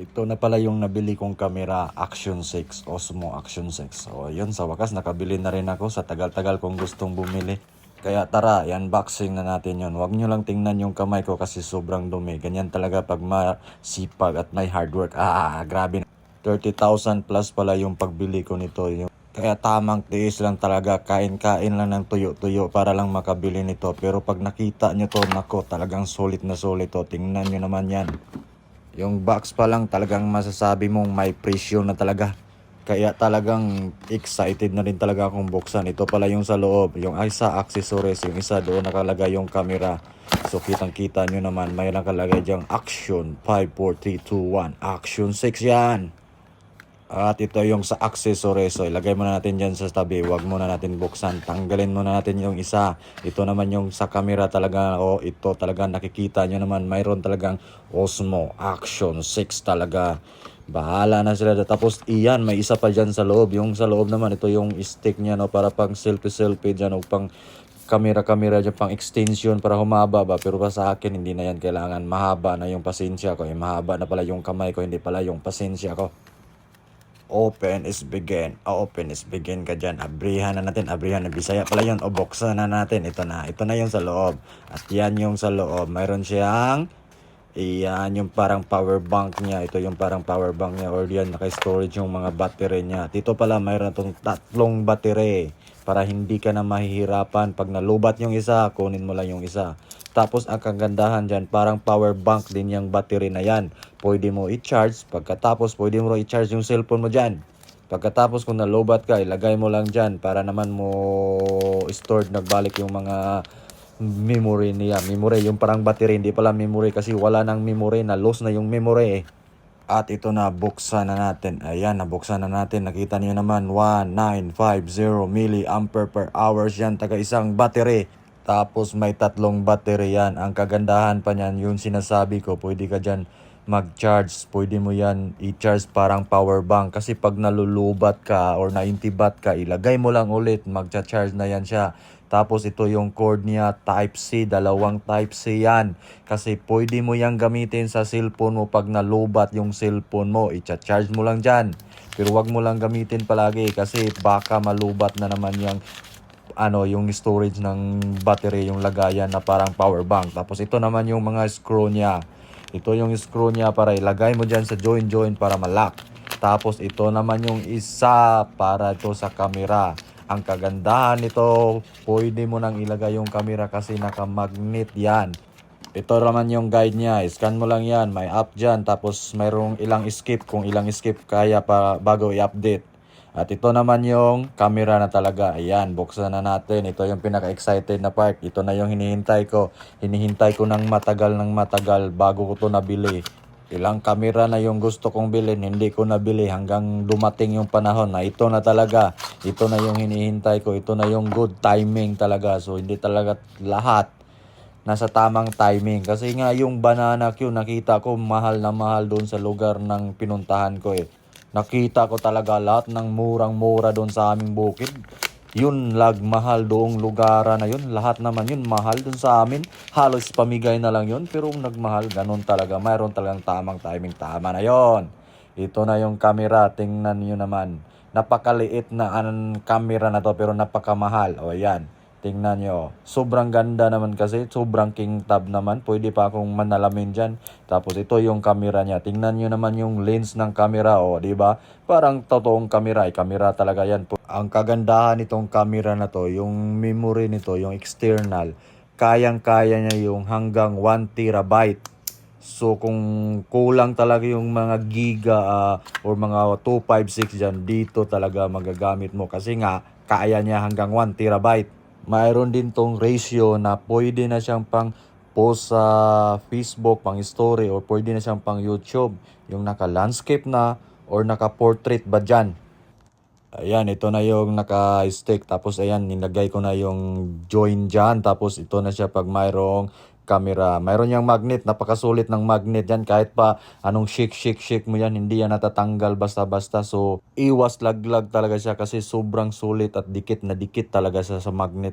Ito na pala yung nabili kong camera, Action 6, Osmo Action 6. So yun, sa wakas nakabili na rin ako sa tagal-tagal kong gustong bumili. Kaya tara, i-unboxing na natin yun. Huwag nyo lang tingnan yung kamay ko kasi sobrang dumi. Ganyan talaga pag masipag at may hard work. Grabe. 30,000 plus pala yung pagbili ko nito. Kaya tamang tiis lang talaga, kain-kain lang ng tuyo-tuyo para lang makabili nito. Pero pag nakita nyo to, nako, talagang sulit na sulit to. Tingnan nyo naman yan. Yung box pa lang talagang masasabi mong may presyo na talaga. Kaya talagang excited na rin talaga akong buksan. Ito pala yung sa loob. Yung isa accessories, yung isa doon nakalagay yung camera. So kitang kita nyo naman, may nakalagay dyang Action 5, 4, 3, 2, 1. Action 6 yan. At ito yung sa accessories. So ilagay muna natin dyan sa tabi. Huwag muna natin buksan. Tanggalin muna natin yung isa. Ito naman yung sa camera talaga. Ito talaga nakikita nyo naman. Mayroon talagang Osmo Action 6 talaga. Bahala na sila. Tapos iyan, may isa pa dyan sa loob. Yung sa loob naman, ito yung stick niya, no, para pang selfie-selfie dyan, o pang camera dyan, pang extension para humaba ba. Pero pa sa akin, hindi na yan kailangan. Mahaba na yung pasensya ko. Mahaba na pala yung kamay ko, hindi pala yung pasensya ko. Open is begin. Open is begin ka dyan. Abrihan na natin. Abrihan na Bisaya pala yun. O buksan na natin. Ito na. Ito na yung sa loob. At yan yung sa loob. Mayroon siyang iyan yung parang power bank niya. Ito yung parang power bank niya. Or yan naka-storage yung mga battery niya. Dito pala mayroon itong tatlong battery. Para hindi ka na mahihirapan. Pag nalubat yung isa, kunin mo lang yung isa. Tapos ang kagandahan dyan, parang power bank din yung battery na yan. Pwede mo i-charge. Pagkatapos, pwede mo i-charge yung cellphone mo dyan. Pagkatapos kung nalubat ka, ilagay mo lang dyan para naman mo stored nagbalik yung mga memory niya. Memory, yung parang battery, hindi pala memory kasi wala nang memory, na loss na yung memory. At ito na, buksan na natin. Ayan, nabuksan na natin. Nakita niyo naman, 1950 milliampere per hours yan. Taga isang battery. Tapos may tatlong battery yan. Ang kagandahan pa niyan, yung sinasabi ko, pwede ka dyan mag-charge. Pwede mo yan i-charge parang power bank. Kasi pag nalulubat ka or naintibat ka, ilagay mo lang ulit, mag-charge na yan siya. Tapos ito yung cord niya, Type-C, dalawang Type-C yan. Kasi pwede mo yang gamitin sa cellphone mo pag nalubat yung cellphone mo. I-charge mo lang dyan. Pero wag mo lang gamitin palagi kasi baka malubat na naman yung storage ng battery, yung lagayan na parang power bank. Tapos ito naman yung mga screw niya. Ito yung screw niya para ilagay mo dyan sa join para malak. Tapos ito naman yung isa para ito sa camera. Ang kagandahan nito, pwede mo nang ilagay yung camera kasi naka-magnet yan. Ito naman yung guide niya. Scan mo lang yan. May app dyan. Tapos mayroong ilang skip. Kung ilang skip kaya pa bago i-update. At ito naman yung camera na talaga. Ayan, buksan na natin. Ito yung pinaka-excited na part. Ito na yung hinihintay ko. Hinihintay ko ng matagal bago ko to nabili. Ilang camera na yung gusto kong bilhin, hindi ko nabili hanggang dumating yung panahon na ito na talaga. Ito na yung hinihintay ko. Ito na yung good timing talaga. So, hindi talaga lahat nasa tamang timing. Kasi nga yung banana Q, nakita ko mahal na mahal doon sa lugar ng pinuntahan ko eh. Nakita ko talaga lahat ng murang-mura doon sa aming bukid. Yun, mahal doong lugar na yun. Lahat naman yun, mahal doon sa amin. Halos pamigay na lang yun. Pero nagmahal, ganun talaga. Mayroon talagang tamang timing. Tama na yon. Ito na yung camera. Tingnan nyo naman. Napakaliit na camera na to pero napakamahal. O yan. Tingnan nyo. Sobrang ganda naman kasi. Sobrang king tab naman. Pwede pa akong manalamin dyan. Tapos ito yung camera niya. Tingnan nyo naman yung lens ng camera. O, diba? Parang totoong camera. Camera talaga yan. Ang kagandahan nitong camera na to, yung memory nito, yung external, kayang-kaya niya yung hanggang 1 terabyte. So kung kulang talaga yung mga giga or mga 256 dyan, dito talaga magagamit mo. Kasi nga, kaya niya hanggang 1 terabyte. Mayroon din tong ratio na pwede na siyang pang post sa Facebook, pang story, or pwede na siyang pang YouTube. Yung naka-landscape na or naka-portrait ba dyan. Ayan, ito na yung naka-stick. Tapos ayan, nilagay ko na yung join dyan. Tapos ito na siya pag mayroong camera. Mayroon yung magnet. Napakasulit ng magnet yan. Kahit pa anong shake mo yan, hindi yan natatanggal basta-basta. So, iwas laglag talaga siya kasi sobrang sulit at dikit na dikit talaga siya sa magnet.